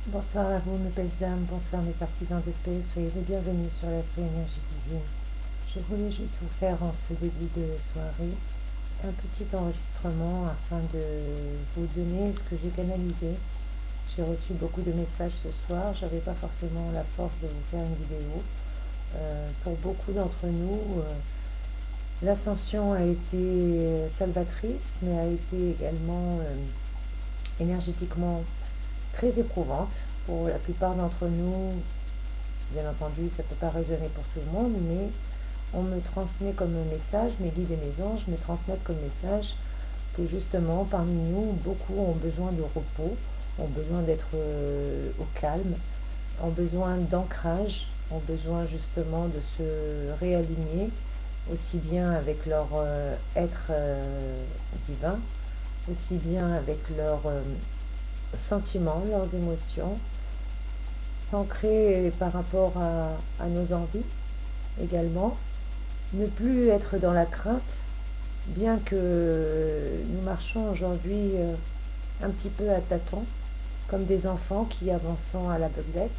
Bonsoir à vous mes belles âmes, bonsoir mes artisans de paix, soyez les bienvenus sur la énergie divine. Je voulais juste vous faire en ce début de soirée un petit enregistrement afin de vous donner ce que j'ai canalisé. J'ai reçu beaucoup de messages ce soir, j'avais pas forcément la force de vous faire une vidéo. Pour beaucoup d'entre nous, l'ascension a été salvatrice, mais a été également énergétiquement très éprouvante pour la plupart d'entre nous. Bien entendu, ça ne peut pas résonner pour tout le monde, mais on me transmet comme message, mes guides et mes anges me transmettent comme message que justement parmi nous, beaucoup ont besoin de repos, ont besoin d'être au calme, ont besoin d'ancrage, ont besoin justement de se réaligner, aussi bien avec leur être divin, aussi bien avec leurs sentiments, leurs émotions, s'ancrer par rapport à nos envies également, ne plus être dans la crainte, bien que nous marchons aujourd'hui un petit peu à tâtons, comme des enfants qui avançons à l'aveuglette.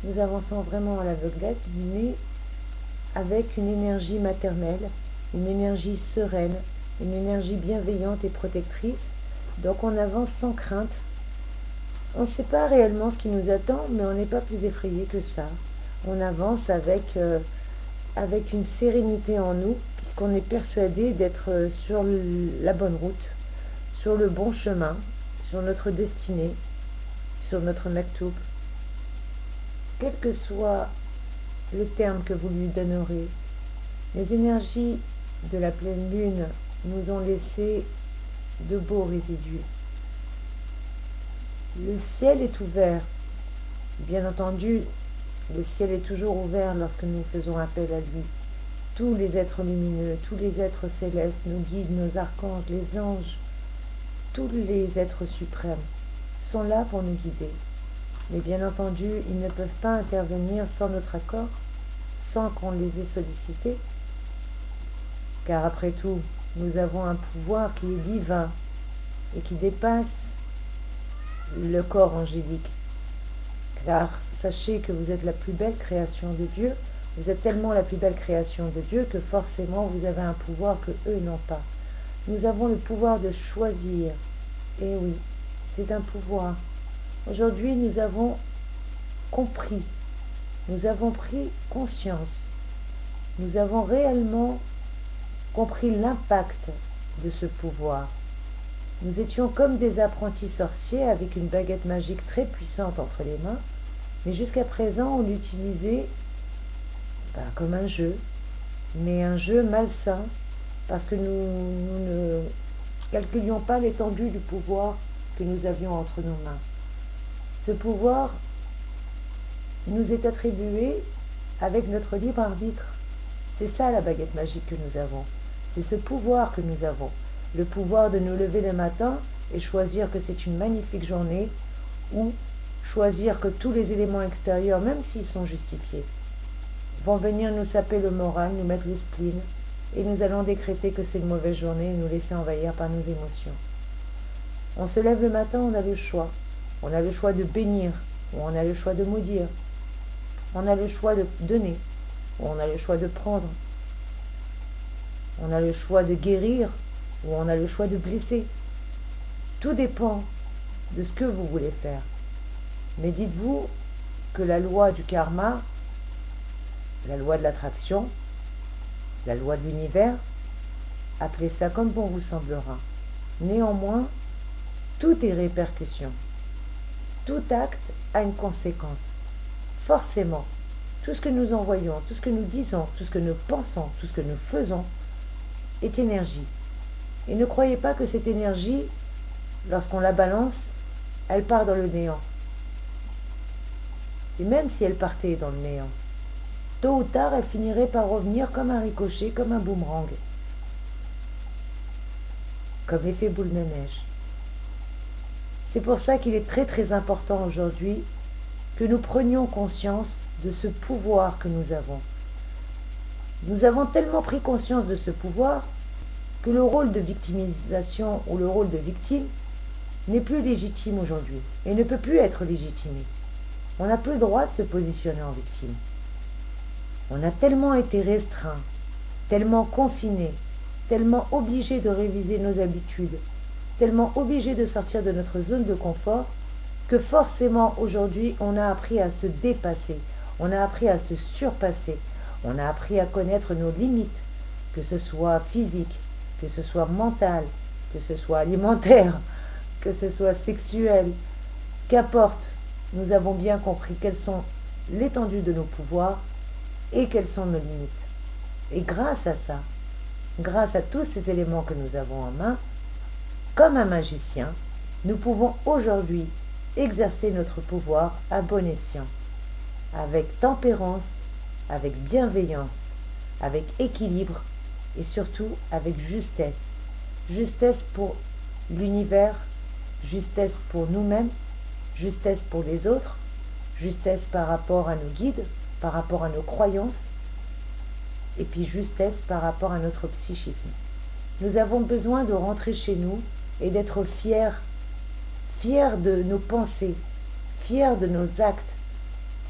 Nous avançons vraiment à l'aveuglette, mais avec une énergie maternelle, une énergie sereine, une énergie bienveillante et protectrice. Donc on avance sans crainte. On ne sait pas réellement ce qui nous attend, mais on n'est pas plus effrayé que ça. On avance avec une sérénité en nous, puisqu'on est persuadé d'être sur la bonne route, sur le bon chemin, sur notre destinée, sur notre maktoub. Quel que soit le terme que vous lui donnerez, les énergies de la pleine lune nous ont laissé de beaux résidus. Le ciel est ouvert. Bien entendu, le ciel est toujours ouvert lorsque nous faisons appel à lui. Tous les êtres lumineux, tous les êtres célestes, nos guides, nos archanges, les anges, tous les êtres suprêmes sont là pour nous guider. Mais bien entendu, ils ne peuvent pas intervenir sans notre accord, sans qu'on les ait sollicités. Car après tout, nous avons un pouvoir qui est divin et qui dépasse le corps angélique. Car sachez que vous êtes la plus belle création de Dieu. Vous êtes tellement la plus belle création de Dieu que forcément vous avez un pouvoir que eux n'ont pas. Nous avons le pouvoir de choisir. Et oui, c'est un pouvoir. Aujourd'hui, nous avons compris, nous avons pris conscience, nous avons réellement compris l'impact de ce pouvoir. Nous étions comme des apprentis sorciers avec une baguette magique très puissante entre les mains, mais jusqu'à présent on l'utilisait comme un jeu, mais un jeu malsain, parce que nous ne calculions pas l'étendue du pouvoir que nous avions entre nos mains. Ce pouvoir nous est attribué avec notre libre arbitre. C'est ça la baguette magique que nous avons. C'est ce pouvoir que nous avons. Le pouvoir de nous lever le matin et choisir que c'est une magnifique journée, ou choisir que tous les éléments extérieurs, même s'ils sont justifiés, vont venir nous saper le moral, nous mettre le spleen, et nous allons décréter que c'est une mauvaise journée et nous laisser envahir par nos émotions. On se lève le matin, on a le choix. On a le choix de bénir, ou on a le choix de maudire. On a le choix de donner, ou on a le choix de prendre. On a le choix de guérir, ou on a le choix de blesser. Tout dépend de ce que vous voulez faire. Mais dites-vous que la loi du karma, la loi de l'attraction, la loi de l'univers, appelez ça comme bon vous semblera. Néanmoins, tout est répercussion. Tout acte a une conséquence. Forcément, tout ce que nous envoyons, tout ce que nous disons, tout ce que nous pensons, tout ce que nous faisons est énergie. Et ne croyez pas que cette énergie, lorsqu'on la balance, elle part dans le néant. Et même si elle partait dans le néant, tôt ou tard, elle finirait par revenir comme un ricochet, comme un boomerang. Comme l'effet boule de neige. C'est pour ça qu'il est très très important aujourd'hui que nous prenions conscience de ce pouvoir que nous avons. Nous avons tellement pris conscience de ce pouvoir que le rôle de victimisation ou le rôle de victime n'est plus légitime aujourd'hui et ne peut plus être légitimé. On n'a plus le droit de se positionner en victime. On a tellement été restreint, tellement confiné, tellement obligé de réviser nos habitudes, tellement obligé de sortir de notre zone de confort, que forcément aujourd'hui on a appris à se dépasser, on a appris à se surpasser, on a appris à connaître nos limites, que ce soit physique, que ce soit mental, que ce soit alimentaire, que ce soit sexuel, qu'importe, nous avons bien compris quelles sont l'étendue de nos pouvoirs et quelles sont nos limites. Et grâce à ça, grâce à tous ces éléments que nous avons en main, comme un magicien, nous pouvons aujourd'hui exercer notre pouvoir à bon escient, avec tempérance, avec bienveillance, avec équilibre et surtout avec justesse. Justesse pour l'univers, justesse pour nous-mêmes, justesse pour les autres, justesse par rapport à nos guides, par rapport à nos croyances, et puis justesse par rapport à notre psychisme. Nous avons besoin de rentrer chez nous et d'être fiers, fiers de nos pensées, fiers de nos actes,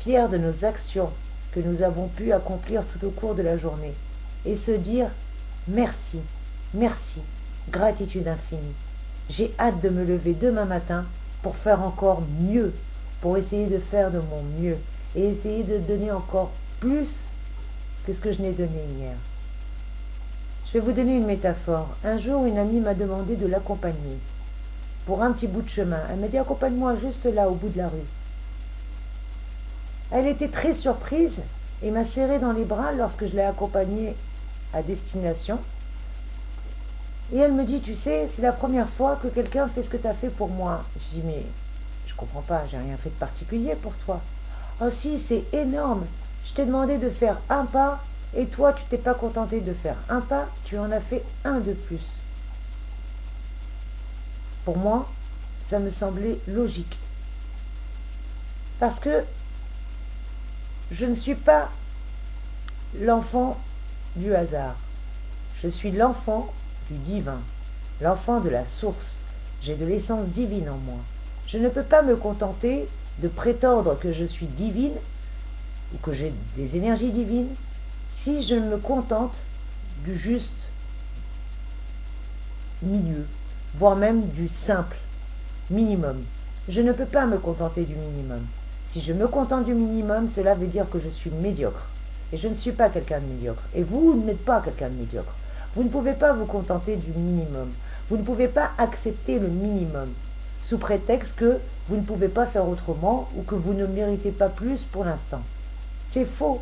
fiers de nos actions que nous avons pu accomplir tout au cours de la journée, et se dire merci, merci, gratitude infinie. J'ai hâte de me lever demain matin pour faire encore mieux, pour essayer de faire de mon mieux et essayer de donner encore plus que ce que je n'ai donné hier. Je vais vous donner une métaphore. Un jour, une amie m'a demandé de l'accompagner pour un petit bout de chemin. Elle m'a dit accompagne-moi juste là, au bout de la rue. Elle était très surprise et m'a serré dans les bras lorsque je l'ai accompagnée à destination. Et elle me dit, tu sais, c'est la première fois que quelqu'un fait ce que tu as fait pour moi. Je dis, mais je comprends pas, j'ai rien fait de particulier pour toi. Oh si, c'est énorme. Je t'ai demandé de faire un pas et toi, tu t'es pas contenté de faire un pas, tu en as fait un de plus. Pour moi, ça me semblait logique. Parce que je ne suis pas l'enfant du hasard. Je suis l'enfant du divin, l'enfant de la source. J'ai de l'essence divine en moi. Je ne peux pas me contenter de prétendre que je suis divine ou que j'ai des énergies divines si je me contente du juste milieu, voire même du simple minimum. Je ne peux pas me contenter du minimum. Si je me contente du minimum, cela veut dire que je suis médiocre. Et je ne suis pas quelqu'un de médiocre. Et vous n'êtes pas quelqu'un de médiocre. Vous ne pouvez pas vous contenter du minimum. Vous ne pouvez pas accepter le minimum, sous prétexte que vous ne pouvez pas faire autrement ou que vous ne méritez pas plus pour l'instant. C'est faux.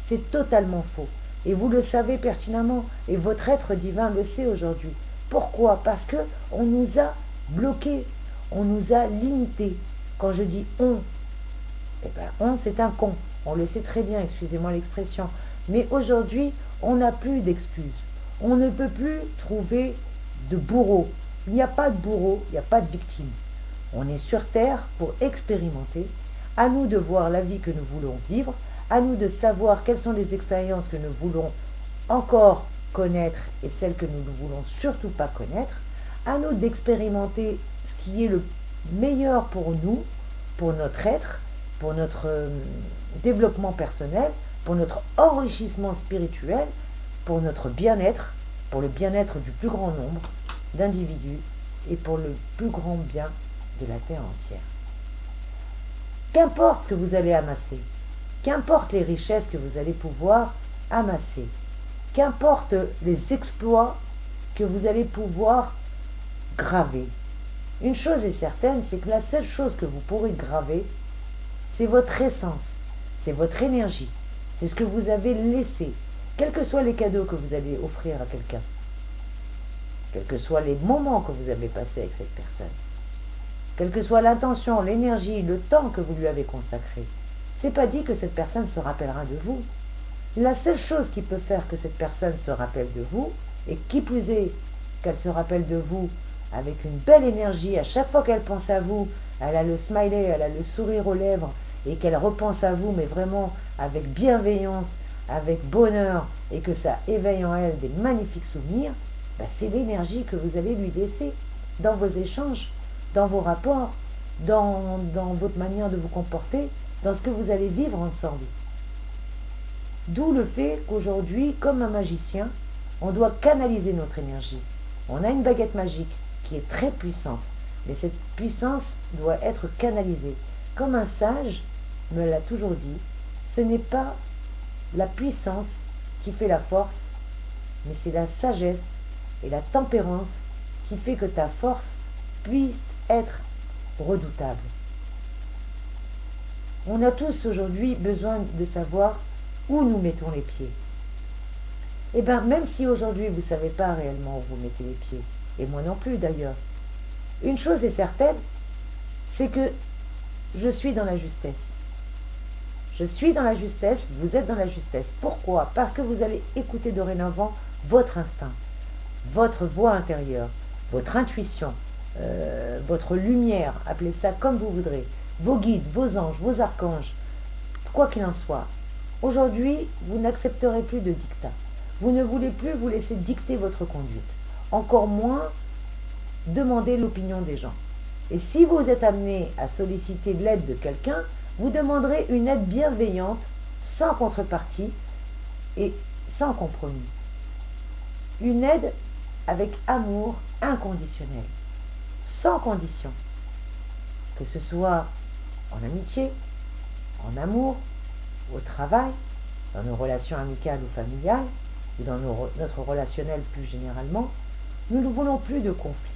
C'est totalement faux. Et vous le savez pertinemment. Et votre être divin le sait aujourd'hui. Pourquoi? Parce que on nous a bloqués. On nous a limités. Quand je dis on, eh ben, on, c'est un con. On le sait très bien, excusez-moi l'expression. Mais aujourd'hui, on n'a plus d'excuses. On ne peut plus trouver de bourreau. Il n'y a pas de bourreau, il n'y a pas de victime. On est sur Terre pour expérimenter. À nous de voir la vie que nous voulons vivre. À nous de savoir quelles sont les expériences que nous voulons encore connaître et celles que nous ne voulons surtout pas connaître. À nous d'expérimenter ce qui est le meilleur pour nous, pour notre être, pour notre développement personnel, pour notre enrichissement spirituel, pour notre bien-être, pour le bien-être du plus grand nombre d'individus et pour le plus grand bien de la Terre entière. Qu'importe ce que vous allez amasser, qu'importe les richesses que vous allez pouvoir amasser, qu'importe les exploits que vous allez pouvoir graver. Une chose est certaine, c'est que la seule chose que vous pourrez graver, c'est votre essence, c'est votre énergie, c'est ce que vous avez laissé, quels que soient les cadeaux que vous allez offrir à quelqu'un, quels que soient les moments que vous avez passés avec cette personne, quelle que soit l'intention, l'énergie, le temps que vous lui avez consacré. C'est pas dit que cette personne se rappellera de vous. La seule chose qui peut faire que cette personne se rappelle de vous, et qui plus est qu'elle se rappelle de vous avec une belle énergie, à chaque fois qu'elle pense à vous, elle a le smiley, elle a le sourire aux lèvres, et qu'elle repense à vous, mais vraiment avec bienveillance, avec bonheur, et que ça éveille en elle des magnifiques souvenirs, ben c'est l'énergie que vous allez lui laisser dans vos échanges. dans vos rapports, dans votre manière de vous comporter, dans ce que vous allez vivre ensemble. D'où le fait qu'aujourd'hui, comme un magicien, on doit canaliser notre énergie. On a une baguette magique qui est très puissante, mais cette puissance doit être canalisée. Comme un sage me l'a toujours dit, ce n'est pas la puissance qui fait la force, mais c'est la sagesse et la tempérance qui fait que ta force puisse être redoutable. On a tous aujourd'hui besoin de savoir où nous mettons les pieds. Et bien, même si aujourd'hui vous ne savez pas réellement où vous mettez les pieds, et moi non plus d'ailleurs, une chose est certaine, c'est que je suis dans la justesse. Je suis dans la justesse, vous êtes dans la justesse. Pourquoi? Parce que vous allez écouter dorénavant votre instinct, votre voix intérieure, votre intuition, votre lumière, appelez ça comme vous voudrez, vos guides, vos anges, vos archanges, quoi qu'il en soit. Aujourd'hui, vous n'accepterez plus de dictat. Vous ne voulez plus vous laisser dicter votre conduite. Encore moins demander l'opinion des gens. Et si vous êtes amené à solliciter l'aide de quelqu'un, vous demanderez une aide bienveillante, sans contrepartie et sans compromis. Une aide avec amour inconditionnel, sans condition. Que ce soit en amitié, en amour, au travail, dans nos relations amicales ou familiales, ou dans notre relationnel plus généralement, nous ne voulons plus de conflits.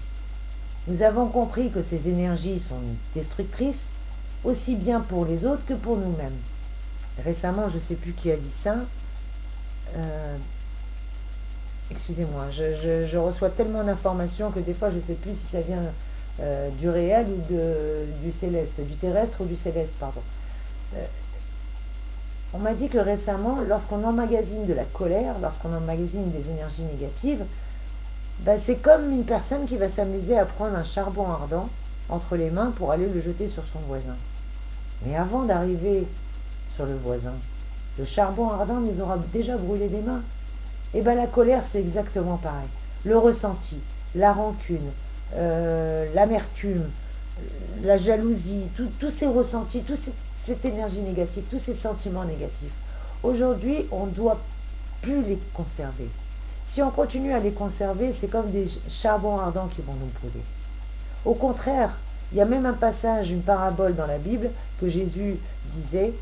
Nous avons compris que ces énergies sont destructrices, aussi bien pour les autres que pour nous-mêmes. Récemment, je ne sais plus qui a dit ça. Excusez-moi, je reçois tellement d'informations que des fois je ne sais plus si ça vient du réel ou du céleste, du terrestre ou du céleste, pardon. On m'a dit que récemment, lorsqu'on emmagasine de la colère, lorsqu'on emmagasine des énergies négatives, c'est comme une personne qui va s'amuser à prendre un charbon ardent entre les mains pour aller le jeter sur son voisin. Mais avant d'arriver sur le voisin, le charbon ardent nous aura déjà brûlé les mains. Et la colère, c'est exactement pareil. Le ressenti, la rancune, l'amertume, la jalousie, tous ces ressentis, cette énergie négative, tous ces sentiments négatifs. Aujourd'hui, on ne doit plus les conserver. Si on continue à les conserver, c'est comme des charbons ardents qui vont nous brûler. Au contraire, il y a même un passage, une parabole dans la Bible que Jésus disait,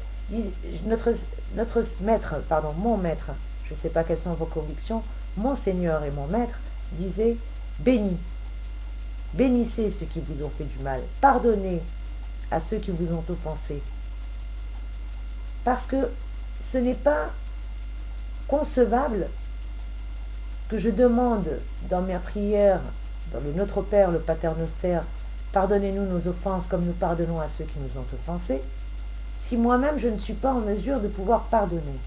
mon maître, je ne sais pas quelles sont vos convictions, mon Seigneur et mon maître disait, bénissez ceux qui vous ont fait du mal, pardonnez à ceux qui vous ont offensé. Parce que ce n'est pas concevable que je demande dans ma prière, dans le Notre Père, le Pater Noster, pardonnez-nous nos offenses comme nous pardonnons à ceux qui nous ont offensés, si moi-même je ne suis pas en mesure de pouvoir pardonner.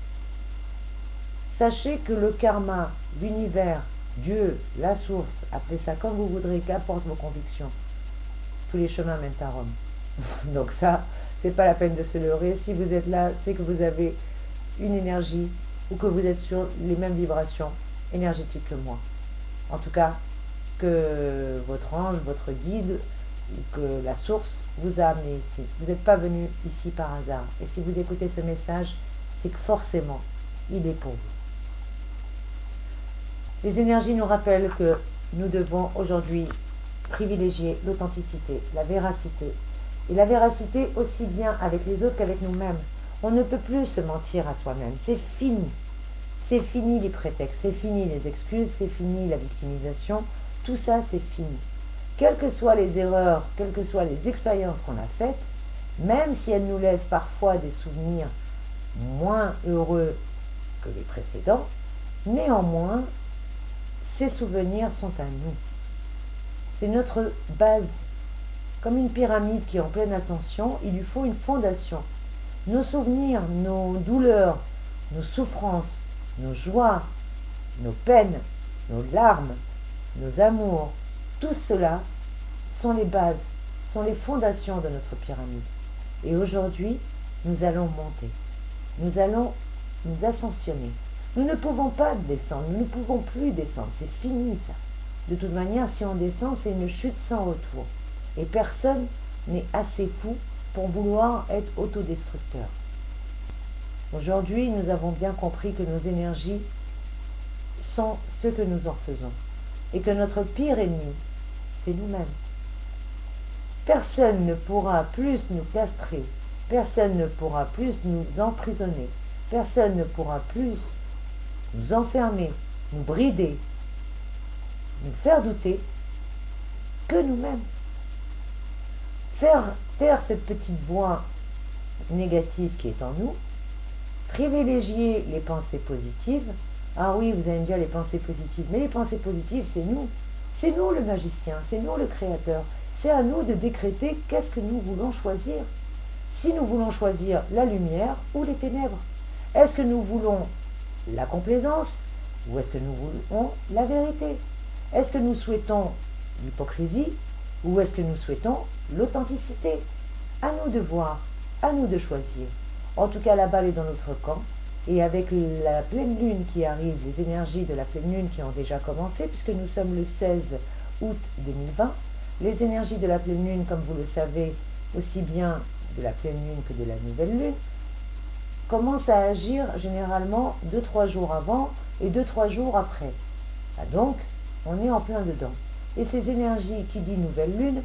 Sachez que le karma, l'univers, Dieu, la source, appelez ça comme vous voudrez, qu'importe vos convictions, tous les chemins mènent à Rome. Donc ça, c'est pas la peine de se leurrer. Si vous êtes là, c'est que vous avez une énergie ou que vous êtes sur les mêmes vibrations énergétiques que moi. En tout cas, que votre ange, votre guide, ou que la source vous a amené ici. Vous n'êtes pas venu ici par hasard. Et si vous écoutez ce message, c'est que forcément, il est pour vous. Les énergies nous rappellent que nous devons aujourd'hui privilégier l'authenticité, la véracité. Et la véracité aussi bien avec les autres qu'avec nous-mêmes. On ne peut plus se mentir à soi-même. C'est fini. C'est fini les prétextes, c'est fini les excuses, c'est fini la victimisation. Tout ça, c'est fini. Quelles que soient les erreurs, quelles que soient les expériences qu'on a faites, même si elles nous laissent parfois des souvenirs moins heureux que les précédents, néanmoins, ces souvenirs sont à nous. C'est notre base. Comme une pyramide qui est en pleine ascension, il lui faut une fondation. Nos souvenirs, nos douleurs, nos souffrances, nos joies, nos peines, nos larmes, nos amours, tout cela sont les bases, sont les fondations de notre pyramide. Et aujourd'hui, nous allons monter. Nous allons nous ascensionner. Nous ne pouvons pas descendre, nous ne pouvons plus descendre, c'est fini ça. De toute manière, si on descend, c'est une chute sans retour. Et personne n'est assez fou pour vouloir être autodestructeur. Aujourd'hui, nous avons bien compris que nos énergies sont ce que nous en faisons. Et que notre pire ennemi, c'est nous-mêmes. Personne ne pourra plus nous castrer, personne ne pourra plus nous emprisonner, personne ne pourra plus nous enfermer, nous brider, nous faire douter que nous-mêmes. Faire taire cette petite voix négative qui est en nous, privilégier les pensées positives. Ah oui, vous allez me dire les pensées positives, mais les pensées positives, c'est nous. C'est nous le magicien, c'est nous le créateur. C'est à nous de décréter qu'est-ce que nous voulons choisir. Si nous voulons choisir la lumière ou les ténèbres. Est-ce que nous voulons la complaisance ou est-ce que nous voulons la vérité? Est-ce que nous souhaitons l'hypocrisie ou est-ce que nous souhaitons l'authenticité? À nous de voir, à nous de choisir. En tout cas, la balle est dans notre camp. Et avec la pleine lune qui arrive, les énergies de la pleine lune qui ont déjà commencé, puisque nous sommes le 16 août 2020, les énergies de la pleine lune, comme vous le savez, aussi bien de la pleine lune que de la nouvelle lune, commencent à agir généralement 2-3 jours avant et 2-3 jours après. Ah donc, on est en plein dedans. Et ces énergies qui dit nouvelle lune,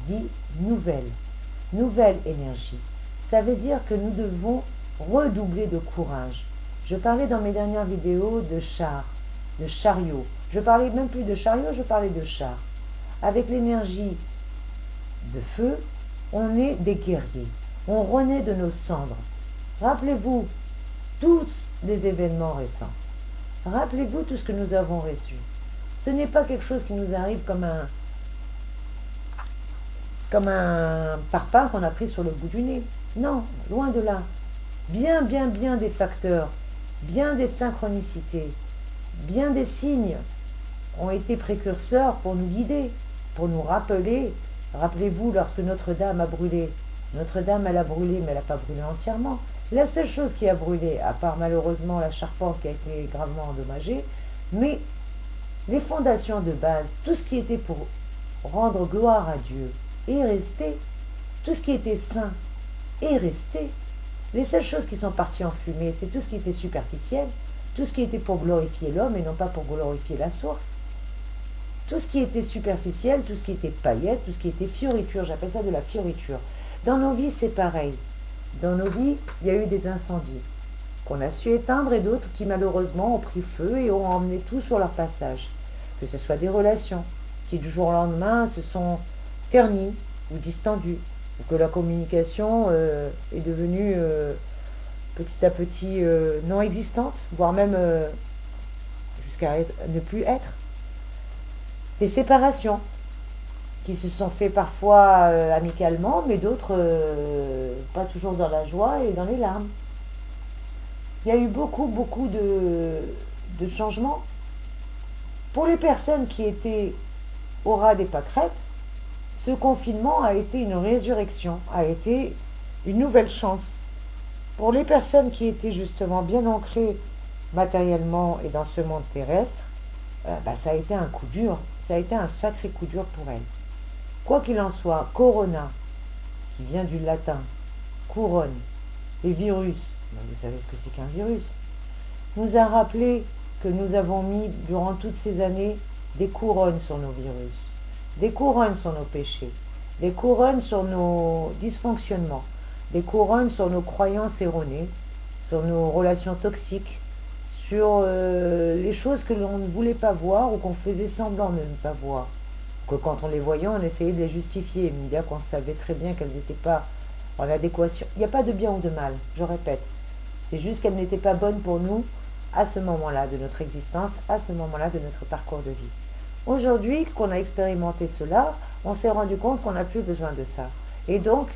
dit nouvelle énergie. Ça veut dire que nous devons redoubler de courage. Je parlais dans mes dernières vidéos de char, de chariot. Je parlais même plus de chariot, je parlais de char. Avec l'énergie de feu, on est des guerriers. On renaît de nos cendres. Rappelez-vous tous les événements récents. Rappelez-vous tout ce que nous avons reçu. Ce n'est pas quelque chose qui nous arrive comme un parpaing qu'on a pris sur le bout du nez. Non, loin de là. Bien des facteurs, bien des synchronicités, bien des signes ont été précurseurs pour nous guider, pour nous rappeler. Rappelez-vous, lorsque Notre-Dame a brûlé, Notre-Dame, elle a brûlé, mais elle n'a pas brûlé entièrement. La seule chose qui a brûlé, à part malheureusement la charpente qui a été gravement endommagée, mais les fondations de base, tout ce qui était pour rendre gloire à Dieu est resté, tout ce qui était saint est resté. Les seules choses qui sont parties en fumée, c'est tout ce qui était superficiel, tout ce qui était pour glorifier l'homme et non pas pour glorifier la source. Tout ce qui était superficiel, tout ce qui était paillettes, tout ce qui était fioriture, j'appelle ça de la fioriture. Dans nos vies, c'est pareil. Dans nos vies, il y a eu des incendies qu'on a su éteindre et d'autres qui malheureusement ont pris feu et ont emmené tout sur leur passage. Que ce soit des relations qui du jour au lendemain se sont ternies ou distendues, ou que la communication est devenue petit à petit non existante, voire même jusqu'à ne plus être. Des séparations qui se sont faites parfois amicalement, mais d'autres pas toujours dans la joie et dans les larmes. Il y a eu beaucoup de changements. Pour les personnes qui étaient au ras des pâquerettes, ce confinement a été une résurrection, a été une nouvelle chance. Pour les personnes qui étaient justement bien ancrées matériellement et dans ce monde terrestre, ça a été un coup dur, ça a été un sacré coup dur pour elles. Quoi qu'il en soit, corona, qui vient du latin, couronne, les virus, vous savez ce que c'est qu'un virus, nous a rappelé que nous avons mis durant toutes ces années des couronnes sur nos virus, des couronnes sur nos péchés, des couronnes sur nos dysfonctionnements, des couronnes sur nos croyances erronées, sur nos relations toxiques, sur les choses que l'on ne voulait pas voir ou qu'on faisait semblant de ne pas voir. Que quand on les voyait, on essayait de les justifier, bien qu'on savait très bien qu'elles n'étaient pas en adéquation. Il n'y a pas de bien ou de mal, je répète. C'est juste qu'elles n'étaient pas bonnes pour nous à ce moment-là de notre existence, à ce moment-là de notre parcours de vie. Aujourd'hui, qu'on a expérimenté cela, on s'est rendu compte qu'on n'a plus besoin de ça. Et donc,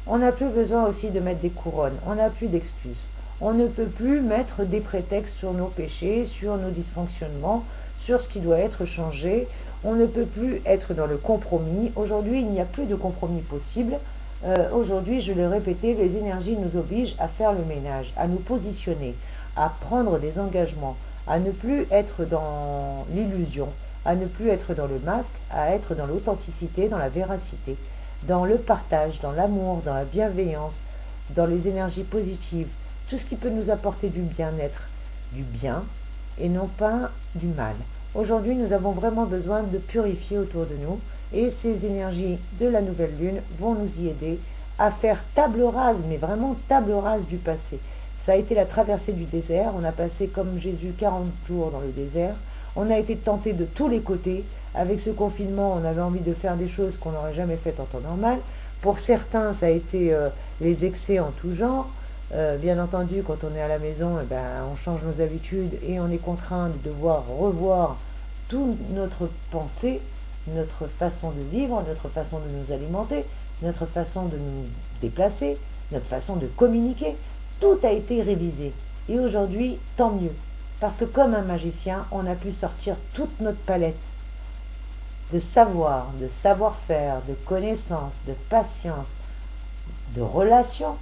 on n'a plus besoin aussi de mettre des couronnes, on n'a plus d'excuses. On ne peut plus mettre des prétextes sur nos péchés, sur nos dysfonctionnements, sur ce qui doit être changé. On ne peut plus être dans le compromis. Aujourd'hui, il n'y a plus de compromis possible. Aujourd'hui, je l'ai répété, les énergies nous obligent à faire le ménage, à nous positionner, à prendre des engagements, à ne plus être dans l'illusion, à ne plus être dans le masque, à être dans l'authenticité, dans la véracité, dans le partage, dans l'amour, dans la bienveillance, dans les énergies positives, tout ce qui peut nous apporter du bien-être, du bien et non pas du mal. Aujourd'hui, nous avons vraiment besoin de purifier autour de nous et ces énergies de la nouvelle lune vont nous y aider à faire table rase, mais vraiment table rase du passé. Ça a été la traversée du désert, on a passé comme Jésus 40 jours dans le désert, on a été tenté de tous les côtés. Avec ce confinement, on avait envie de faire des choses qu'on n'aurait jamais faites en temps normal. Pour certains, ça a été les excès en tout genre. Bien entendu, quand on est à la maison, eh ben, on change nos habitudes et on est contraint de devoir revoir toute notre pensée, notre façon de vivre, notre façon de nous alimenter, notre façon de nous déplacer, notre façon de communiquer. Tout a été révisé. Et aujourd'hui, tant mieux. Parce que comme un magicien, on a pu sortir toute notre palette de savoir, de savoir-faire, de connaissances, de patience, de relations.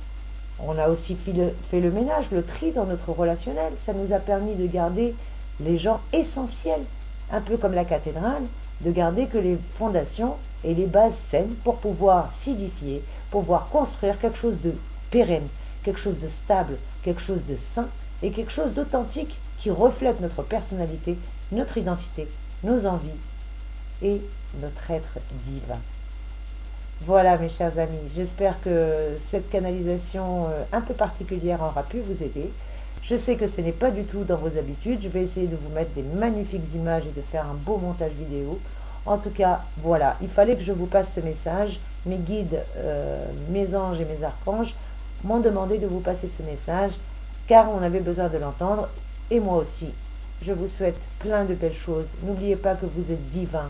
On a aussi fait le ménage, le tri dans notre relationnel. Ça nous a permis de garder les gens essentiels, un peu comme la cathédrale, de garder que les fondations et les bases saines pour pouvoir s'édifier, pour pouvoir construire quelque chose de pérenne, quelque chose de stable, quelque chose de sain et quelque chose d'authentique qui reflète notre personnalité, notre identité, nos envies et notre être divin. Voilà mes chers amis, j'espère que cette canalisation un peu particulière aura pu vous aider. Je sais que ce n'est pas du tout dans vos habitudes, je vais essayer de vous mettre des magnifiques images et de faire un beau montage vidéo. En tout cas, voilà, il fallait que je vous passe ce message. Mes guides, mes anges et mes archanges m'ont demandé de vous passer ce message car on avait besoin de l'entendre et moi aussi. Je vous souhaite plein de belles choses. N'oubliez pas que vous êtes divin,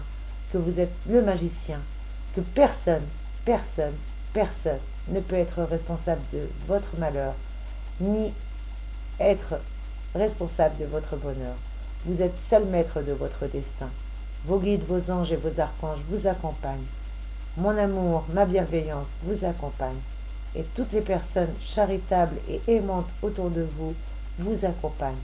que vous êtes le magicien, que personne ne peut être responsable de votre malheur, ni être responsable de votre bonheur. Vous êtes seul maître de votre destin. Vos guides, vos anges et vos archanges vous accompagnent. Mon amour, ma bienveillance vous accompagne. Et toutes les personnes charitables et aimantes autour de vous vous accompagnent.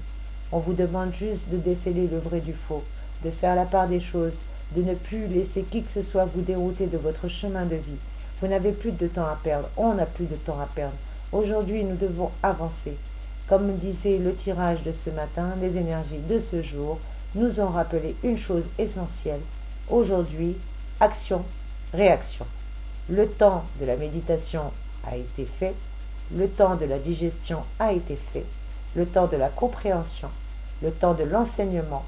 On vous demande juste de déceler le vrai du faux, de faire la part des choses, de ne plus laisser qui que ce soit vous dérouter de votre chemin de vie. Vous n'avez plus de temps à perdre, on n'a plus de temps à perdre. Aujourd'hui, nous devons avancer. Comme disait le tirage de ce matin, les énergies de ce jour nous ont rappelé une chose essentielle. Aujourd'hui, action, réaction. Le temps de la méditation a été fait, le temps de la digestion a été fait, le temps de la compréhension, le temps de l'enseignement,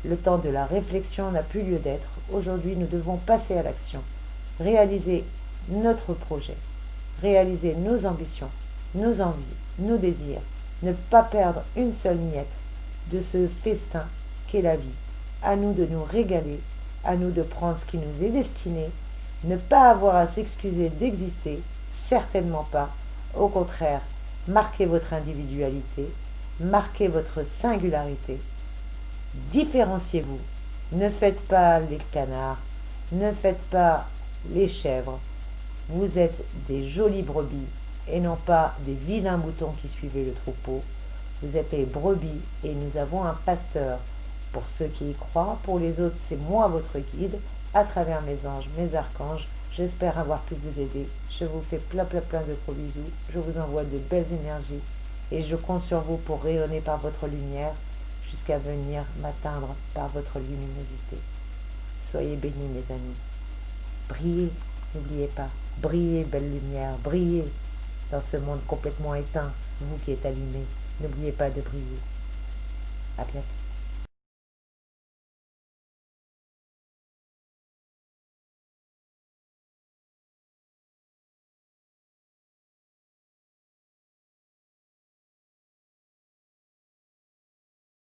le temps de la réflexion n'a plus lieu d'être. Aujourd'hui, nous devons passer à l'action, réaliser notre projet, réaliser nos ambitions, nos envies, nos désirs, ne pas perdre une seule miette de ce festin qu'est la vie. À nous de nous régaler, à nous de prendre ce qui nous est destiné, ne pas avoir à s'excuser d'exister, certainement pas. Au contraire, marquez votre individualité, marquez votre singularité, différenciez-vous. Ne faites pas les canards, ne faites pas les chèvres. Vous êtes des jolies brebis et non pas des vilains moutons qui suivaient le troupeau. Vous êtes les brebis et nous avons un pasteur. Pour ceux qui y croient, pour les autres, c'est moi votre guide, à travers mes anges, mes archanges. J'espère avoir pu vous aider. Je vous fais plein de gros bisous. Je vous envoie de belles énergies et je compte sur vous pour rayonner par votre lumière jusqu'à venir m'atteindre par votre luminosité. Soyez bénis mes amis. Brillez, n'oubliez pas. Brillez, belle lumière, brillez dans ce monde complètement éteint. Vous qui êtes allumés, n'oubliez pas de briller. À bientôt.